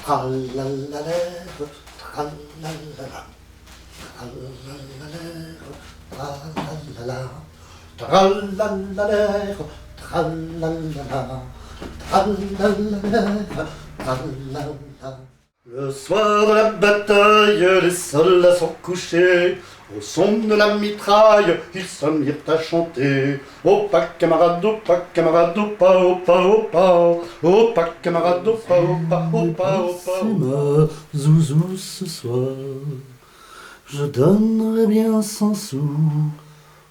Tralalala, tralalala, tralalala, tralalala, tralalala, tralalala, tralala. Le soir de la bataille, les soldats sont couchés. Au son de la mitraille, ils se mirent à chanter. Au pas camarade, au pas camarade, au pas, au pas, au pas. Au pas camarade, au pas, au pas, au pas, au pas. C'est ma zouzou ce soir. Je donnerais bien 100 sous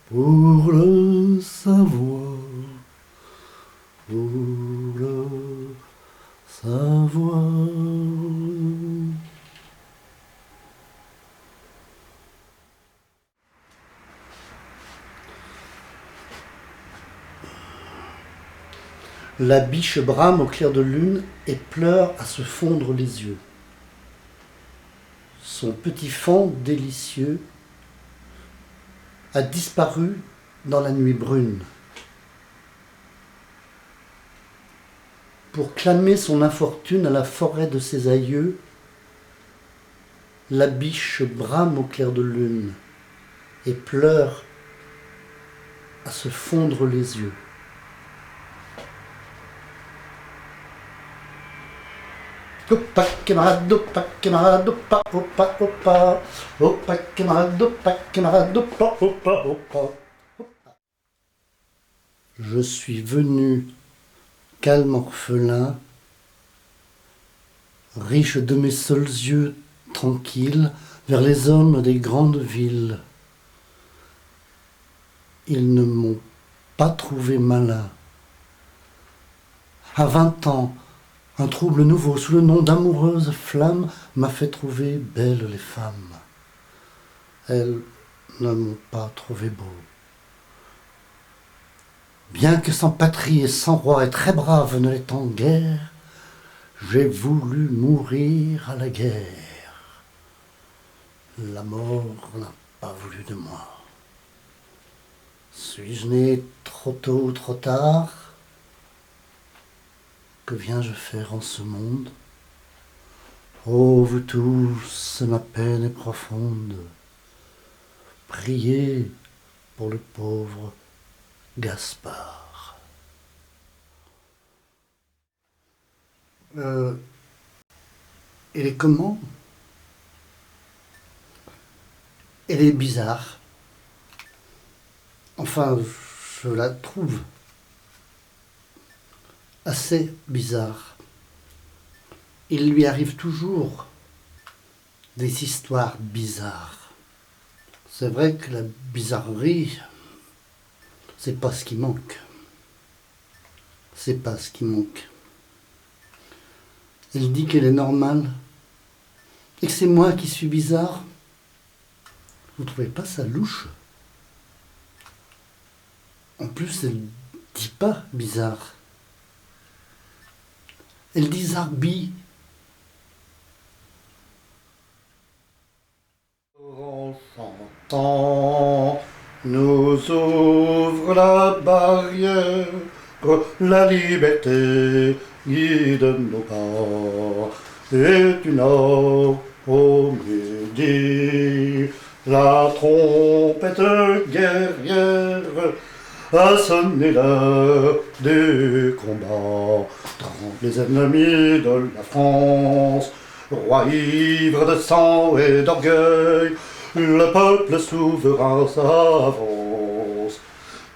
pour le savoir. Pour le savoir. La biche brame au clair de lune et pleure à se fondre les yeux. Son petit faon délicieux a disparu dans la nuit brune. Pour clamer son infortune à la forêt de ses aïeux, la biche brame au clair de lune et pleure à se fondre les yeux. Opa, camarade, opa, camarade, opa, opa, opa. Opa, camarade, opa, camarade, opa, opa, opa. Je suis venu, calme orphelin, riche de mes seuls yeux tranquilles, vers les hommes des grandes villes. Ils ne m'ont pas trouvé malin. À 20 ans, un trouble nouveau sous le nom d'amoureuse flamme m'a fait trouver belles les femmes. Elles ne m'ont pas trouvé beau. Bien que sans patrie et sans roi et très brave ne l'étant guère, j'ai voulu mourir à la guerre. La mort n'a pas voulu de moi. Suis-je né trop tôt ou trop tard? Que viens-je faire en ce monde? Oh, vous tous, ma peine est profonde. Priez pour le pauvre Gaspard. Elle est comment? Elle est bizarre. Enfin, je la trouve assez bizarre. Il lui arrive toujours des histoires bizarres. C'est vrai que la bizarrerie, c'est pas ce qui manque. C'est pas ce qui manque. Elle dit qu'elle est normale et que c'est moi qui suis bizarre. Vous trouvez pas ça louche? En plus, elle dit pas bizarre. Elle dit zarbi. En chantant, nous ouvre la barrière, la liberté guide nos pas. Et une heure au midi, la trompette guerrière a sonné l'heure du combat. Dans les ennemis de la France, roi ivre de sang et d'orgueil, le peuple souverain s'avance,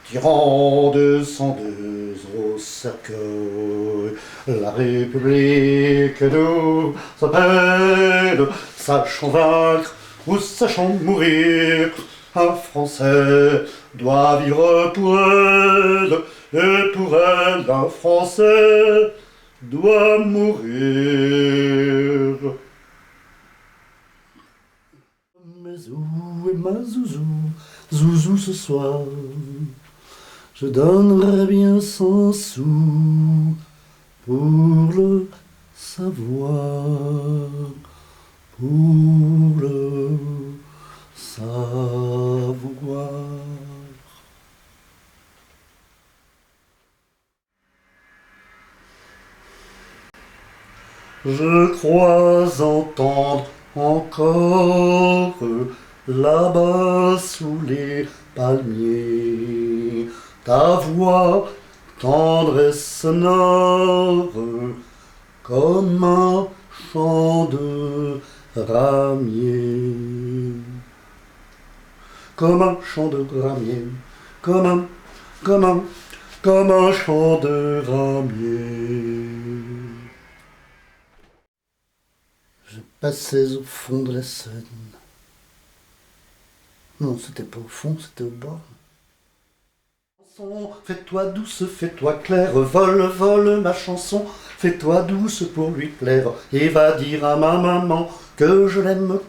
tirant de 102 au cercueil. La République nous appelle, sachons vaincre ou sachons mourir. Un Français doit vivre pour elle, et pour elle un Français doit mourir. Mais où est ma zouzou, zouzou ce soir? Je donnerais bien 100 sous pour le savoir, pour le savoir. Je crois entendre encore là-bas sous les palmiers ta voix tendre et sonore comme un chant de ramier. Comme un chant de ramier, comme un chant de ramier. Je passais au fond de la Seine. Non, c'était pas au fond, c'était au bord. Fais-toi douce, fais-toi claire, vole, vole ma chanson, fais-toi douce pour lui plaire, et va dire à ma maman que je l'aime,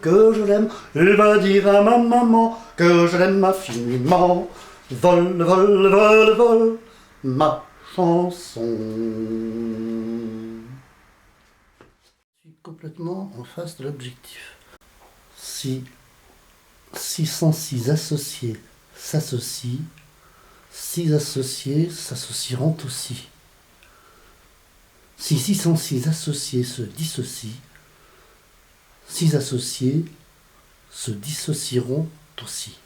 et va dire à ma maman que je l'aime infiniment. Vole, vole, vole, vole ma chanson. Je suis complètement en face de l'objectif. Si 606 associés s'associent, 6 associés s'associeront aussi. Si 606 associés se dissocient, 6 associés se dissocieront aussi.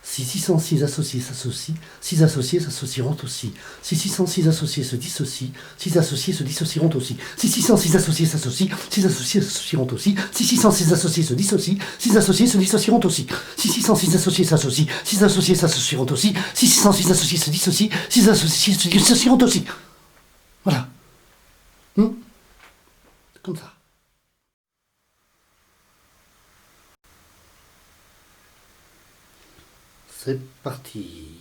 Si 606 associés s'associent, 6 associés s'associeront aussi. Si 606 associés se dissocient, 6 associés se dissocieront aussi. Si 606 associés s'associent, 6 associés s'associeront aussi. Si 606 associés se dissocient, 6 associés se dissocieront aussi. Si 606 associés s'associent, 6 associés s'associeront aussi. Si 606 associés se dissocient, 6 associés se dissocieront aussi. Voilà. C'est comme ça. C'est parti.